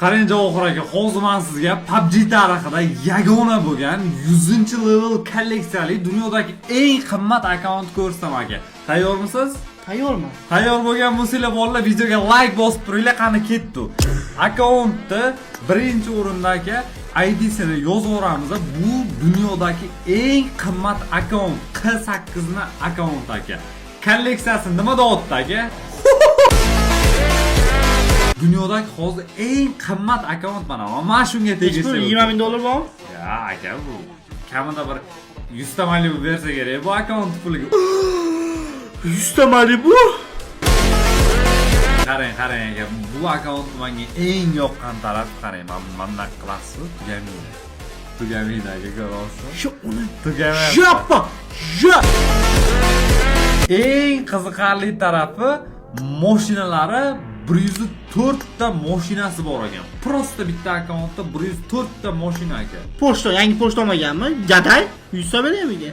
Qarang Javohir aka, hozir men sizga PUBG tarixida yagona bo'lgan 100-level kolleksiyali dunyodagi eng qimmat akkaunt ko'rsam aka. Tayyormisiz? Tayyorman. Tayyor bo'lgan bo'lsanglar, bolalar videoga like bosib turinglar, qani ketdi. Akkauntni birinchi o'rindagi ID'sini yozaveramiz. Bu dunyodagi eng qimmat akkaunt, Q8 ni akkaunt aka. Kolleksiyasi nima deyapti aka? Dunyodagi hozir eng qimmat akkaunt mana. Mana shunga tegishli. $20,000 bormi? Ya aka, bu kamida bir 100 ta Malibu bersa kerak bu akkaunt puliga. 100 ta Malibu? Qarang aka, bu akkaunt menga eng yoqqan taraf qarang, mana qilasiz, tugamaydi aka, ko'rasiz. Shu uni tugamaydi. Yapma. Eng qiziqarli tarafi mashinalari 104 ta mashinasi bor ekan. Prosta bitta akkauntda 104 ta mashina aka. Pochta, yangi pochta olmaganmi? Gaday 100 ta beramiga.